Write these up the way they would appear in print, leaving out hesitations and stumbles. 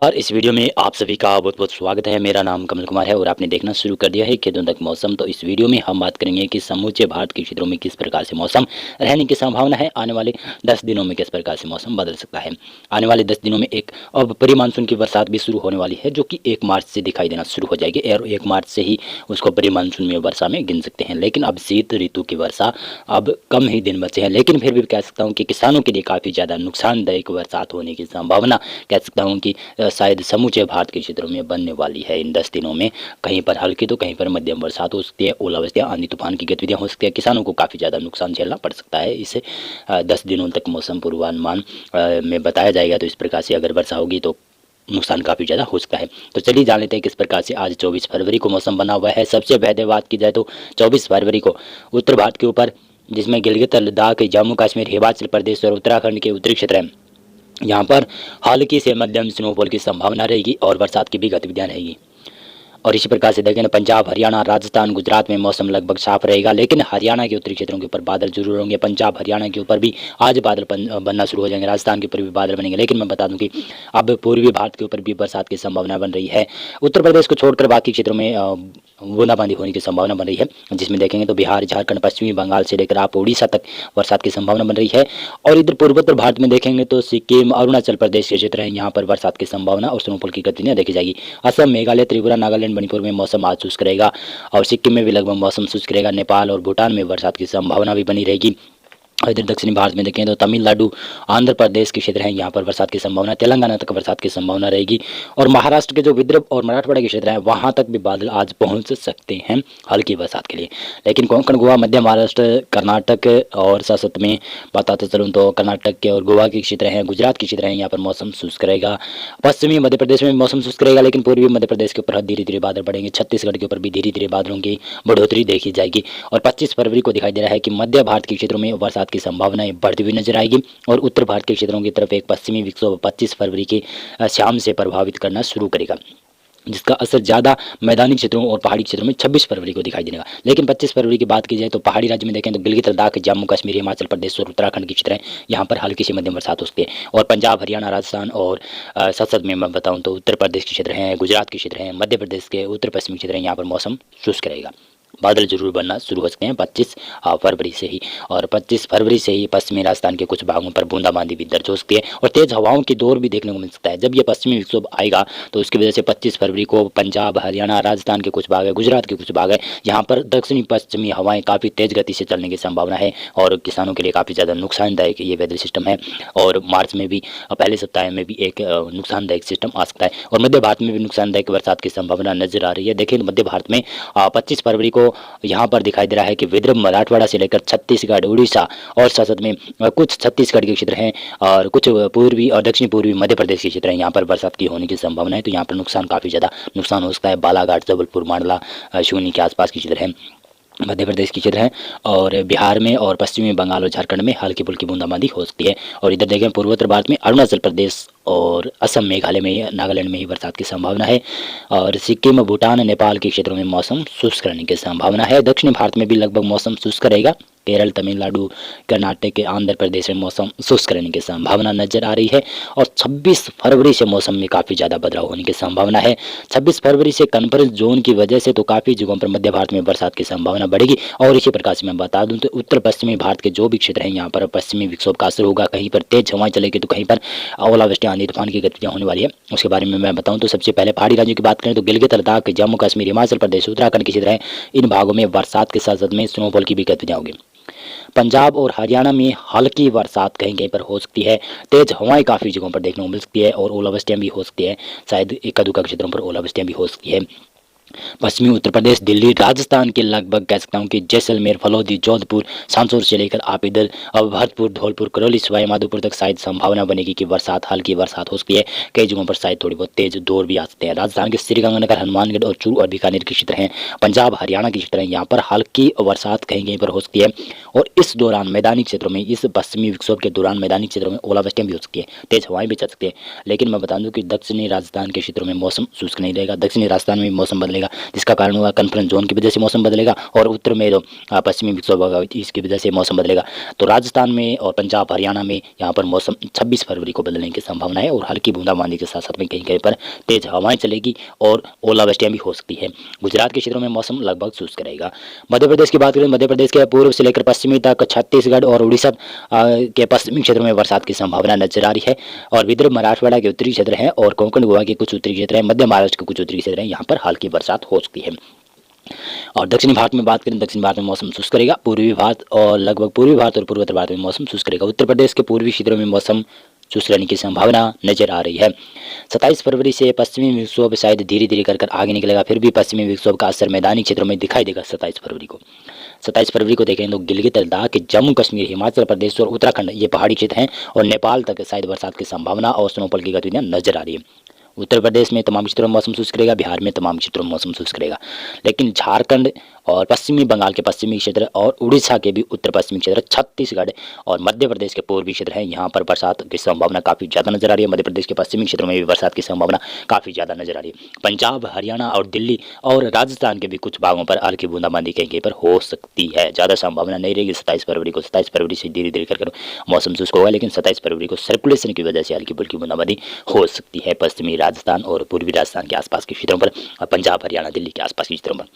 नमस्कार। इस वीडियो में आप सभी का बहुत बहुत स्वागत है। मेरा नाम कमल कुमार है और आपने देखना शुरू कर दिया है खेतों तक मौसम। तो इस वीडियो में हम बात करेंगे कि समूचे भारत के क्षेत्रों में किस प्रकार से मौसम रहने की संभावना है। आने वाले 10 दिनों में किस प्रकार से मौसम बदल सकता है। आने वाले 10 दिनों में एक अब प्री मानसून की बरसात भी शुरू होने वाली है, जो कि 1 मार्च से दिखाई देना शुरू हो जाएगी और 1 मार्च से ही उसको प्री मानसून में वर्षा में गिन सकते हैं। लेकिन अब शीत ऋतु की वर्षा अब कम ही दिन बचे हैं, लेकिन फिर भी कह सकता हूँ कि किसानों के लिए काफ़ी ज़्यादा नुकसानदायक बरसात होने की संभावना कह सकता हूँ कि शायद समूचे भारत के क्षेत्रों में बनने वाली है। इन 10 दिनों में कहीं पर हल्की तो कहीं पर मध्यम बरसात हो सकती है, ओलावृष्टियाँ, आंधी तूफान की गतिविधियाँ हो सकती है। किसानों को काफ़ी ज़्यादा नुकसान झेलना पड़ सकता है। इसे 10 दिनों तक मौसम पूर्वानुमान में बताया जाएगा। तो इस प्रकार से अगर वर्षा होगी तो नुकसान काफ़ी ज़्यादा हो सकता है। तो चलिए जान लेते हैं किस प्रकार से आज 24 फरवरी को मौसम बना हुआ है। सबसे पहले बात की जाए तो 24 फरवरी को उत्तर भारत के ऊपर, जिसमें गिलगित, लद्दाख, जम्मू कश्मीर, हिमाचल प्रदेश और उत्तराखंड के उत्तरी क्षेत्र हैं, यहाँ पर हल्की से मध्यम स्नोफॉल की संभावना रहेगी और बरसात की भी गतिविधियाँ रहेगी। और इसी प्रकार से देखें ना, पंजाब, हरियाणा, राजस्थान, गुजरात में मौसम लगभग साफ रहेगा, लेकिन हरियाणा के उत्तरी क्षेत्रों के ऊपर बादल जरूर होंगे। पंजाब, हरियाणा के ऊपर भी आज बादल बनना शुरू हो जाएंगे। राजस्थान के ऊपर भी बादल बनेंगे। लेकिन मैं बता दूं कि अब पूर्वी भारत के ऊपर भी बरसात की संभावना बन रही है। उत्तर प्रदेश को छोड़कर बाकी क्षेत्रों में बूंदाबांदी होने की संभावना बन रही है, जिसमें देखेंगे तो बिहार, झारखंड, पश्चिमी बंगाल से लेकर आप उड़ीसा तक बरसात की संभावना बन रही है। और इधर पूर्वोत्तर भारत में देखेंगे तो सिक्किम, अरुणाचल प्रदेश के क्षेत्र हैं, यहाँ पर बरसात की संभावना और स्नोफॉल की गतिविधियाँ देखी जाएगी। असम, मेघालय, त्रिपुरा, नागालैंड, मणिपुर में मौसम आज शुष्क रहेगा और सिक्किम में भी लगभग मौसम शुष्क रहेगा। नेपाल और भूटान में बरसात की संभावना भी बनी रहेगी। और इधर दक्षिणी भारत में देखें तो तमिलनाडु, आंध्र प्रदेश के क्षेत्र हैं, यहाँ पर बरसात की संभावना, तेलंगाना तक बरसात की संभावना रहेगी। और महाराष्ट्र के जो विदर्भ और मराठवाड़ा के क्षेत्र हैं, वहाँ तक भी बादल आज पहुँच सकते हैं हल्की बरसात के लिए। लेकिन कोंकण, गोवा, मध्य महाराष्ट्र, कर्नाटक और साथ में बताते चलूँ तो कर्नाटक के और गोवा के क्षेत्र हैं, गुजरात के क्षेत्र हैं, यहाँ पर मौसम शुष्क रहेगा। पश्चिमी मध्य प्रदेश में मौसम शुष्क रहेगा, लेकिन पूर्वी मध्य प्रदेश के ऊपर धीरे धीरे बादल बढ़ेंगे। छत्तीसगढ़ के ऊपर भी धीरे धीरे बादलों की बढ़ोतरी देखी जाएगी। और 25 फरवरी को दिखाई दे रहा है कि मध्य भारत के क्षेत्रों में बरसात की संभावनाएं बढ़ती हुई नजर आएगी और उत्तर भारत के क्षेत्रों की तरफ एक पश्चिमी विक्षोभ 25 फरवरी के शाम से प्रभावित करना शुरू करेगा, जिसका असर ज़्यादा मैदानी क्षेत्रों और पहाड़ी क्षेत्रों में 26 फरवरी को दिखाई देगा। लेकिन 25 फरवरी की बात की जाए तो पहाड़ी राज्य में देखें तो गिलगित, लद्दाख, जम्मू कश्मीर, हिमाचल प्रदेश और उत्तराखंड के क्षेत्र हैं, यहाँ पर हल्की से मध्यम बरसात हो सकती है। और पंजाब, हरियाणा, राजस्थान और साथ में मैं बताऊँ तो उत्तर प्रदेश के क्षेत्र हैं, गुजरात के क्षेत्र हैं, मध्य प्रदेश के उत्तर पश्चिमी क्षेत्र हैं, यहाँ पर मौसम शुष्क रहेगा। बादल जरूर बनना शुरू हो सकते हैं 25 फरवरी से ही। और 25 फरवरी से ही पश्चिमी राजस्थान के कुछ भागों पर बूंदाबांदी भी दर्ज हो सकती है और तेज हवाओं की दौर भी देखने को मिल सकता है। जब ये पश्चिमी विक्षोभ आएगा तो उसकी वजह से 25 फरवरी को पंजाब, हरियाणा, राजस्थान के कुछ भाग है, गुजरात के कुछ भाग है, यहाँ पर दक्षिणी पश्चिमी हवाएं काफ़ी तेज गति से चलने की संभावना है और किसानों के लिए काफ़ी ज़्यादा नुकसानदायक ये वेदर सिस्टम है। और मार्च में भी पहले सप्ताह में भी एक नुकसानदायक सिस्टम आ सकता है और मध्य भारत में भी नुकसानदायक बरसात की संभावना नजर आ रही है। देखिए मध्य भारत में 25 फरवरी को यहाँ पर दिखाई दे रहा है कि विदर्भ, मराठवाड़ा से लेकर छत्तीसगढ़, उड़ीसा और साथ में कुछ छत्तीसगढ़ के क्षेत्र हैं और कुछ पूर्वी और दक्षिण पूर्वी मध्य प्रदेश के क्षेत्र हैं, यहाँ पर बरसात की होने की संभावना है। तो यहाँ पर नुकसान काफ़ी ज़्यादा नुकसान हो सकता है। बालाघाट, जबलपुर, मंडला, शून्य के आसपास के क्षेत्र हैं, मध्य प्रदेश के क्षेत्र हैं। और बिहार में और पश्चिमी बंगाल और झारखंड में हल्की फुल्की बूंदाबांदी हो सकती है। और इधर देखें पूर्वोत्तर भारत में अरुणाचल प्रदेश और असम, मेघालय में, नागालैंड में ही बरसात की संभावना है। और सिक्किम, भूटान, नेपाल के क्षेत्रों में मौसम शुष्क रहने की संभावना है। दक्षिण भारत में भी लगभग मौसम शुष्क रहेगा। केरल, तमिलनाडु, कर्नाटक, आंध्र प्रदेश में मौसम शुष्क रहने की संभावना नजर आ रही है। और 26 फरवरी से मौसम में काफ़ी ज़्यादा बदलाव होने की संभावना है। 26 फरवरी से कन्फ्रेंस जोन की वजह से तो काफ़ी जगहों पर मध्य भारत में बरसात की संभावना बढ़ेगी। और इसी प्रकार से मैं बता दूं तो उत्तर पश्चिमी भारत के जो भी क्षेत्र हैं, यहाँ पर पश्चिमी विक्षोभ का असर होगा। कहीं पर तेज हवाएं चलेगी तो कहीं पर ओलावृष्टि, आंधी तूफान की गतिविधियाँ होने वाली है। उसके बारे में मैं बताऊं तो सबसे पहले पहाड़ी राज्यों की बात करें तो गिलगित, लद्दाख, जम्मू कश्मीर, हिमाचल प्रदेश, उत्तराखंड के क्षेत्र हैं, इन भागों में बरसात के साथ साथ में स्नोफॉल की भी गतिविधियाँ होगी। पंजाब और हरियाणा में हल्की बरसात कहीं कहीं पर हो सकती है। तेज हवाएं काफ़ी जगहों पर देखने को मिल सकती है और ओलावृष्टियाँ भी हो सकती है। शायद एक दुका क्षेत्रों पर ओलावृष्टियाँ भी हो सकती है। पश्चिमी उत्तर प्रदेश, दिल्ली, राजस्थान के लगभग कह सकता हूँ कि जैसलमेर, फलौदी, जोधपुर, सांसौर से लेकर आप इधर भरतपुर, धौलपुर, करौली, सवाई माधोपुर तक शायद संभावना बनेगी कि बरसात, हल्की बरसात हो सकती है। कई जगहों पर शायद थोड़ी बहुत तेज दौर भी आ सकते हैं। राजस्थान के श्रीगंगानगर, हनुमानगढ़ और चूरू और बीकानेर के क्षेत्र हैं। पंजाब, हरियाणा के क्षेत्र हैं, यहाँ पर हल्की बरसात कहीं कहीं पर हो सकती है। और इस दौरान मैदानी क्षेत्रों में, इस पश्चिमी विक्षोभ के दौरान मैदानी क्षेत्रों में ओलावृष्टियाँ भी हो सकती है, तेज हवाएं भी चल सकती है। लेकिन मैं बता दूं कि दक्षिणी राजस्थान के क्षेत्रों में मौसम शुष्क नहीं रहेगा। दक्षिणी राजस्थान में मौसम बदलेगा। बदलेगा, जिसका कारण हुआ कॉन्फ्रेंस जोन की वजह से मौसम बदलेगा और उत्तर में जो पश्चिमी विक्षोभ होगा इसकी वजह से मौसम बदलेगा। तो राजस्थान में और पंजाब हरियाणा में यहाँ पर मौसम 26 फरवरी को बदलने की संभावना है और हल्की बूंदाबांदी के साथ साथ में कहीं कहीं पर तेज हवाएं चलेगी और ओलावृष्टियां भी हो सकती है। गुजरात के क्षेत्रों में मौसम लगभग शुष्क रहेगा। मध्य प्रदेश की बात करें, मध्य प्रदेश के पूर्व से लेकर पश्चिमी तक छत्तीसगढ़ और उड़ीसा के पश्चिमी क्षेत्रों में बरसात की संभावना नजर आ रही है और विदर्भ मराठवाड़ा के उत्तरी क्षेत्र हैं और कोंकण गोवा के कुछ उत्तरी क्षेत्र हैं, मध्य महाराष्ट्र के कुछ उत्तरी क्षेत्र हैं, यहाँ पर हल्की बरसात हो सकती है। और दक्षिणी भारत में बात करें, दक्षिण भारत में मौसम शुष्क रहेगा। पूर्वी भारत और लगभग पूर्वी भारत और पूर्वोत्तर भारत में मौसम शुष्क रहेगा। उत्तर प्रदेश के पूर्वी क्षेत्रों में मौसम शुष्क रहने की संभावना नजर आ रही है। 27 फरवरी से पश्चिमी विक्षोभ शायद धीरे धीरे कर आगे निकलेगा, फिर भी पश्चिमी विक्षोभ का असर मैदानी क्षेत्रों में दिखाई देगा। 27 फरवरी को देखें तो गिलगित लद्दाख, जम्मू कश्मीर, हिमाचल प्रदेश और उत्तराखंड ये पहाड़ी क्षेत्र हैं और नेपाल तक शायद बरसात की संभावना और स्नोफॉल की गतिविधियां नजर आ रही है। उत्तर प्रदेश में तमाम क्षेत्रों में मौसम शुष्क रहेगा, बिहार में तमाम क्षेत्रों में मौसम शुष्क रहेगा, लेकिन झारखंड और पश्चिमी बंगाल के पश्चिमी क्षेत्र और उड़ीसा के भी उत्तर पश्चिमी क्षेत्र, छत्तीसगढ़ और मध्य प्रदेश के पूर्वी क्षेत्र हैं, यहाँ पर बरसात की संभावना काफ़ी ज़्यादा नजर आ रही है। मध्य प्रदेश के पश्चिमी क्षेत्रों में भी बरसात की संभावना काफ़ी ज़्यादा नजर आ रही है। पंजाब, हरियाणा और दिल्ली और राजस्थान के भी कुछ भागों पर हल्की बूंदाबांदी कहीं कहीं पर हो सकती है, ज़्यादा संभावना नहीं रहेगी 27 फरवरी को। 27 फरवरी से धीरे धीरे कर मौसम शुष्क होगा, लेकिन 27 फरवरी को सर्कुलेशन की वजह से हल्की फुल्की बूंदाबांदी हो सकती है पश्चिमी राजस्थान और पूर्वी राजस्थान के आसपास के क्षेत्रों पर, पंजाब, हरियाणा, दिल्ली के आसपास के क्षेत्रों पर।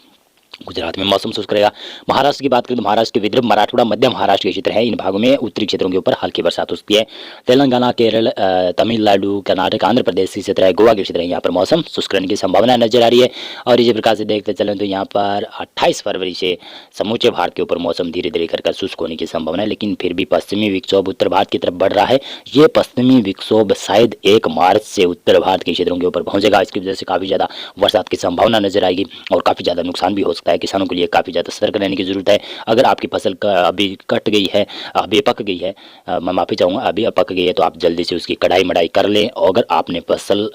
गुजरात में मौसम शुष्क रहेगा। महाराष्ट्र की बात करें तो महाराष्ट्र के विदर्भ, मराठवाड़ा, मध्य महाराष्ट्र के क्षेत्र हैं, इन भागों में उत्तरी क्षेत्रों के ऊपर हल्की बरसात हो सकती है। तेलंगाना, केरल, तमिलनाडु, कर्नाटक, आंध्र प्रदेश के क्षेत्र है, गोवा के क्षेत्र है, यहाँ पर मौसम शुष्क रहने की संभावना नजर आ रही है। और इसी प्रकार से देखते चलें तो यहाँ पर 28 फरवरी से समूचे भारत के ऊपर मौसम धीरे धीरे कर शुष्क होने की संभावना है, लेकिन फिर भी पश्चिमी विक्षोभ उत्तर भारत की तरफ बढ़ रहा है। ये पश्चिमी विक्षोभ शायद 1 मार्च से उत्तर भारत के क्षेत्रों के ऊपर पहुंचेगा, इसकी वजह से काफ़ी ज़्यादा बरसात की संभावना नजर आएगी और काफ़ी ज़्यादा नुकसान भी हो सकता है। किसानों के लिए काफ़ी ज़्यादा सतर्क रहने की जरूरत है। अगर आपकी फसल अभी कट गई है, अभी पक गई है, मैं माफ़ी चाहूँगा, अभी पक गई है, तो आप जल्दी से उसकी कढ़ाई मढ़ाई कर लें। और अगर आपने फसल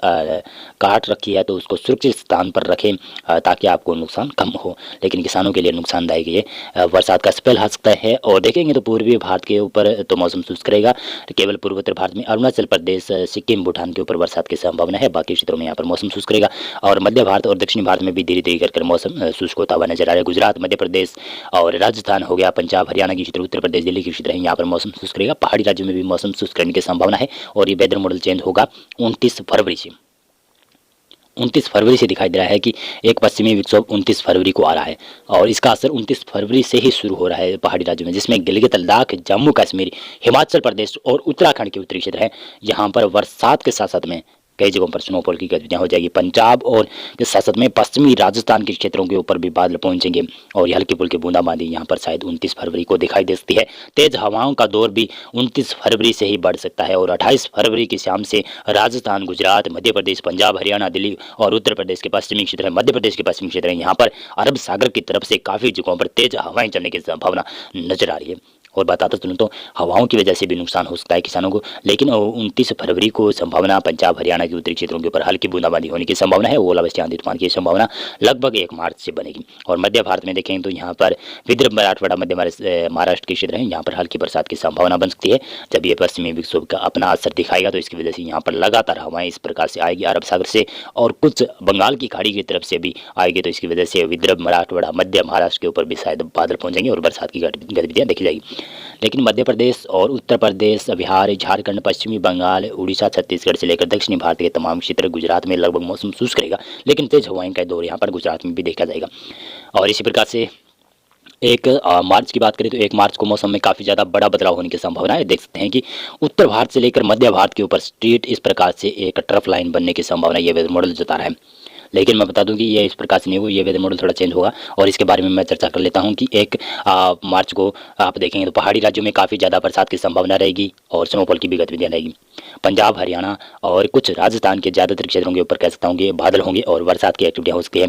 काट रखी है तो उसको सुरक्षित स्थान पर रखें ताकि आपको नुकसान कम हो। लेकिन किसानों के लिए नुकसानदायक ये बरसात का स्पेल आ सकता है। और देखेंगे तो पूर्वी भारत के ऊपर तो मौसम शुष्क रहेगा, केवल पूर्वोत्तर भारत में अरुणाचल प्रदेश, सिक्किम, भूटान के ऊपर बरसात की संभावना है। बाकी क्षेत्रों में यहाँ पर मौसम शुष्क रहेगा और मध्य भारत और दक्षिणी भारत में भी धीरे धीरे कर मौसम शुष्क होता हुआ नजर आ रहा है। गुजरात, मध्य प्रदेश और राजस्थान हो गया, पंजाब, हरियाणा की क्षेत्र, उत्तर प्रदेश, दिल्ली के क्षेत्र है, यहाँ पर मौसम शुष्क रहेगा। पहाड़ी राज्यों में भी मौसम शुष्क रहने की संभावना है और ये वेदर मॉडल चेंज होगा 29 फरवरी से। 29 फरवरी से दिखाई दे रहा है कि एक पश्चिमी विक्षोभ 29 फरवरी को आ रहा है और इसका असर 29 फरवरी से ही शुरू हो रहा है पहाड़ी राज्यों में, जिसमें गिलगित लद्दाख, जम्मू कश्मीर, हिमाचल प्रदेश और उत्तराखंड के उत्तरी क्षेत्र हैं। यहाँ पर बरसात के साथ साथ में कई जगहों पर स्नोफॉल की गतिविधियां हो जाएगी। पंजाब और के साथ साथ में पश्चिमी राजस्थान के क्षेत्रों के ऊपर भी बादल पहुंचेंगे और हल्की फुल्की बूंदाबांदी यहाँ पर शायद 29 फरवरी को दिखाई दे सकती है। तेज हवाओं का दौर भी 29 फरवरी से ही बढ़ सकता है और 28 फरवरी की शाम से राजस्थान, गुजरात, मध्य प्रदेश, पंजाब, हरियाणा, दिल्ली और उत्तर प्रदेश के पश्चिमी क्षेत्र है, मध्य प्रदेश के पश्चिमी क्षेत्र है, यहाँ पर अरब सागर की तरफ से काफ़ी जगहों पर तेज हवाएं चलने की संभावना नजर आ रही है। और बताता चलूँ तो हवाओं की वजह से भी नुकसान हो सकता है किसानों को, लेकिन 29 फरवरी को संभावना पंजाब, हरियाणा के उत्तरी क्षेत्रों के ऊपर हल्की बूंदाबांदी होने की संभावना है। ओलावृष्टि, आंधी तूफान की संभावना लगभग 1 मार्च से बनेगी। और मध्य भारत में देखें तो यहाँ पर विदर्भ, मराठवाड़ा, मध्य महाराष्ट्र के क्षेत्र हैं, यहाँ पर हल्की बरसात की संभावना बन सकती है। जब ये पश्चिमी विक्षोभ का अपना असर दिखाएगा तो इसकी वजह से यहाँ पर लगातार हवाएं इस प्रकार से आएगी अरब सागर से और कुछ बंगाल की खाड़ी की तरफ से भी आएगी, तो इसकी वजह से विदर्भ, मराठवाड़ा, मध्य महाराष्ट्र के ऊपर भी शायद बादल पहुंचेंगे और बरसात की गतिविधियाँ देखी जाएगी। लेकिन मध्य प्रदेश और उत्तर प्रदेश, बिहार, झारखंड, पश्चिमी बंगाल, उड़ीसा, छत्तीसगढ़ से लेकर दक्षिणी भारत के तमाम क्षेत्र, गुजरात में लगभग मौसम शुष्क रहेगा, लेकिन तेज हवाएं का दौर यहाँ पर गुजरात में भी देखा जाएगा। और इसी प्रकार से 1 मार्च की बात करें तो 1 मार्च को मौसम में काफ़ी ज़्यादा बड़ा बदलाव होने की संभावना है। देख सकते हैं कि उत्तर भारत से लेकर मध्य भारत के ऊपर स्ट्रेट इस प्रकार से एक ट्रफ लाइन बनने की संभावना ये वेदर मॉडल जता रहा है। लेकिन मैं बता दूं कि ये इस प्रकार से नहीं हुआ, ये वेदर मॉडल थोड़ा चेंज होगा और इसके बारे में मैं चर्चा कर लेता हूं कि 1 मार्च को आप देखेंगे तो पहाड़ी राज्यों में काफ़ी ज़्यादा बरसात की संभावना रहेगी और स्नोफॉल की भी गतिविधियाँ रहेगी। पंजाब, हरियाणा और कुछ राजस्थान के ज़्यादातर क्षेत्रों के ऊपर कह सकता हूँ कि बादल होंगे और बरसात की एक्टिविटियाँ हो सकती है।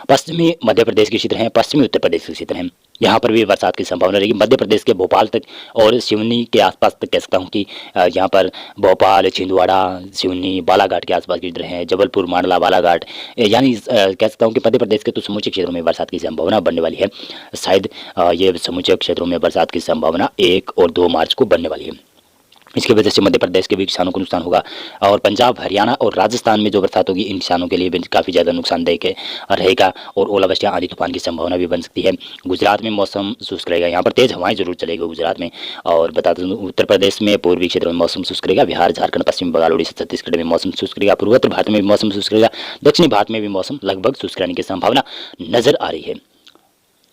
पश्चिमी मध्य प्रदेश के क्षेत्र हैं, पश्चिमी उत्तर प्रदेश के क्षेत्र हैं, यहाँ पर भी बरसात की संभावना रहेगी। मध्य प्रदेश के भोपाल तक और सिवनी के आसपास तक कह सकता हूँ कि यहाँ पर भोपाल, छिंदवाड़ा, सिवनी, बालाघाट के आसपास के क्षेत्र हैं, जबलपुर, मांडला, बालाघाट, यानी कह सकता हूँ कि मध्य प्रदेश के तो समूचे क्षेत्रों में बरसात की संभावना बनने वाली है। शायद ये समूचे क्षेत्रों में बरसात की संभावना 1 और 2 मार्च को बनने वाली है। इसकी वजह से मध्य प्रदेश के भी किसानों को नुकसान होगा और पंजाब, हरियाणा और राजस्थान में जो बरसात होगी इन किसानों के लिए भी काफ़ी ज़्यादा नुकसानदेह रहेगा और ओलावृष्टि, आंधी तूफान की संभावना भी बन सकती है। गुजरात में मौसम शुष्क रहेगा, यहाँ पर तेज़ हवाएं जरूर चलेगी गुजरात में। और बता दूं उत्तर प्रदेश में पूर्वी क्षेत्रों में मौसम शुष्क रहेगा, बिहार, झारखंड, पश्चिम बंगाल, उड़ीसा, छत्तीसगढ़ में मौसम शुष्क रहेगा, पूर्वोत्तर भारत में भी मौसम शुष्क रहेगा, दक्षिणी भारत में भी मौसम लगभग शुष्क रहने की संभावना नजर आ रही है।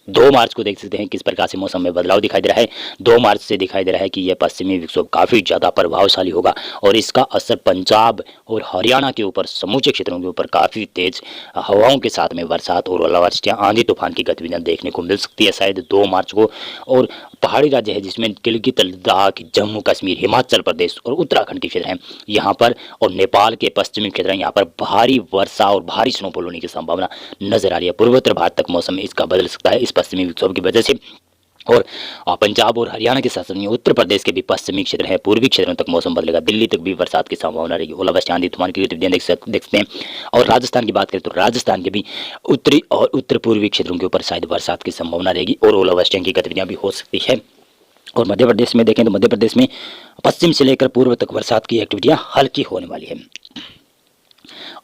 2 मार्च को देख सकते हैं किस प्रकार से मौसम में बदलाव दिखाई दे रहा है। 2 मार्च से दिखाई दे रहा है कि यह पश्चिमी विक्षोभ काफ़ी ज़्यादा प्रभावशाली होगा और इसका असर पंजाब और हरियाणा के ऊपर, समूचे क्षेत्रों के ऊपर काफ़ी तेज हवाओं के साथ में बरसात और ओलावृष्टियाँ, आंधी तूफान की गतिविधियाँ देखने को मिल सकती है शायद 2 मार्च को। और पहाड़ी राज्य है जिसमें गिलगित, लद्दाख, जम्मू कश्मीर, हिमाचल प्रदेश और उत्तराखंड के क्षेत्र हैं यहाँ पर, और नेपाल के पश्चिमी क्षेत्र हैं यहाँ पर भारी वर्षा और भारी स्नोफॉल होने की संभावना नजर आ रही है। पूर्वोत्तर भारत तक मौसम इसका बदल सकता है इस पश्चिमी विक्षोभ की वजह से। और पंजाब और हरियाणा के साथ साथ उत्तर प्रदेश के भी पश्चिमी क्षेत्र है, पूर्वी क्षेत्रों तक मौसम बदलेगा, दिल्ली तक भी बरसात की संभावना रहेगी, ओलावृष्टि, आंधी तूफान की गतिविधियां देख सकते हैं। और राजस्थान की बात करें तो राजस्थान के भी उत्तरी और उत्तर पूर्वी क्षेत्रों के ऊपर शायद बरसात की संभावना रहेगी और ओलावृष्टियों की गतिविधियां भी हो सकती है। और मध्य प्रदेश में देखें तो मध्य प्रदेश में पश्चिम से लेकर पूर्व तक बरसात की एक्टिविटियां हल्की होने वाली है।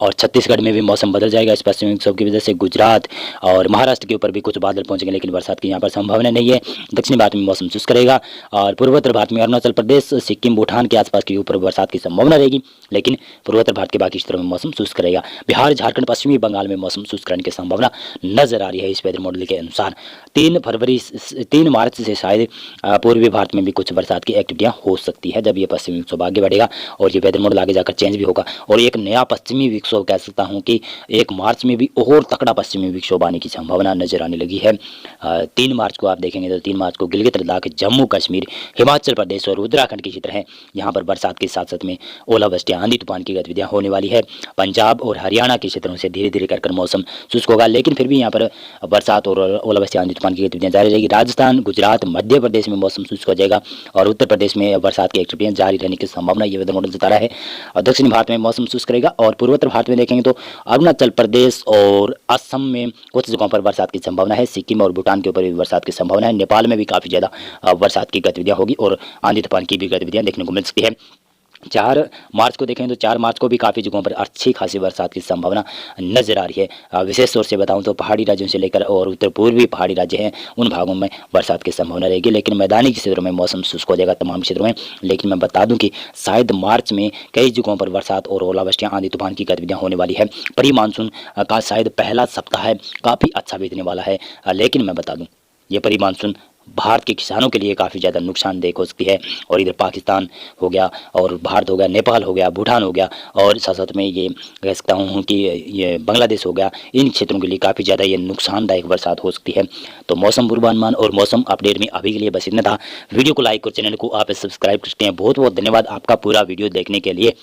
और छत्तीसगढ़ में भी मौसम बदल जाएगा इस पश्चिमी विक्षोभ की वजह से। गुजरात और महाराष्ट्र के ऊपर भी कुछ बादल पहुंचेंगे लेकिन बरसात की यहाँ पर संभावना नहीं है। दक्षिणी भारत में मौसम शुष्क रहेगा और पूर्वोत्तर भारत में अरुणाचल प्रदेश, सिक्किम, भूटान के आसपास के ऊपर बरसात की संभावना रहेगी, लेकिन पूर्वोत्तर भारत के बाकी क्षेत्रों में मौसम शुष्क रहेगा। बिहार, झारखंड, पश्चिमी बंगाल में मौसम शुष्क रहने की संभावना नजर आ रही है इस वेदर मॉडल के अनुसार। 3 मार्च से शायद पूर्वी भारत में भी कुछ बरसात की एक्टिविटियाँ हो सकती है जब ये पश्चिमी विक्षोभ आगे बढ़ेगा और ये वेदर मॉडल आगे जाकर चेंज भी होगा। और एक नया पश्चिमी विक्षोभ कह सकता हूं कि 1 मार्च में भी और तकड़ा पश्चिमी विक्षोभ आने की संभावना नजर आने लगी है। 3 मार्च को आप देखेंगे तो 3 मार्च को गिलगित, लद्दाख, जम्मू कश्मीर, हिमाचल प्रदेश और उत्तराखंड के क्षेत्र हैं यहाँ पर बरसात के साथ साथ में ओलावृष्टि, आंधी तूफान की गतिविधियां होने वाली है। पंजाब और हरियाणा के क्षेत्रों से धीरे धीरे कर मौसम शुष्क होगा, लेकिन फिर भी यहाँ पर बरसात और ओलावृष्टि, आंधी तूफान की गतिविधियां जारी रहेगी। राजस्थान, गुजरात, मध्य प्रदेश में मौसम शुष्क हो जाएगा और उत्तर प्रदेश में बरसात की एक्टिविटियां जारी रहने की संभावना ये वेदर मॉडल जता रहा है। और दक्षिणी भारत में मौसम शुष्क रहेगा और पूर्वोत्तर भारत में देखेंगे तो अरुणाचल प्रदेश और असम में कुछ जगहों पर बरसात की संभावना है। सिक्किम और भूटान के ऊपर भी बरसात की संभावना है। नेपाल में भी काफ़ी ज़्यादा बरसात की गतिविधियां होगी और आंधी तूफान की भी गतिविधियां देखने को मिल सकती है। 4 मार्च को देखें तो 4 मार्च को भी काफ़ी जगहों पर अच्छी खासी बरसात की संभावना नजर आ रही है। विशेष तौर से बताऊं तो पहाड़ी राज्यों से लेकर और उत्तर पूर्वी पहाड़ी राज्य हैं उन भागों में बरसात की संभावना रहेगी, लेकिन मैदानी क्षेत्रों में मौसम शुष्क हो जाएगा तमाम क्षेत्रों में। लेकिन मैं बता दूं कि शायद मार्च में कई जगहों पर बरसात और ओलावृष्टियाँ, आंधी तूफान की गतिविधियाँ होने वाली है। प्री मानसून का शायद पहला सप्ताह है काफ़ी अच्छा बीतने वाला है, लेकिन मैं बता दूँ ये प्री मानसून भारत के किसानों के लिए काफ़ी ज़्यादा नुकसानदेह हो सकती है। और इधर पाकिस्तान हो गया और भारत हो गया, नेपाल हो गया, भूटान हो गया और साथ साथ में ये कह सकता हूँ कि ये बांग्लादेश हो गया, इन क्षेत्रों के लिए काफ़ी ज़्यादा ये नुकसानदायक बरसात हो सकती है। तो मौसम पूर्वानुमान और मौसम अपडेट में अभी के लिए बस इतना था। वीडियो को लाइक और चैनल को आप सब्सक्राइब करते हैं। बहुत बहुत धन्यवाद आपका पूरा वीडियो देखने के लिए।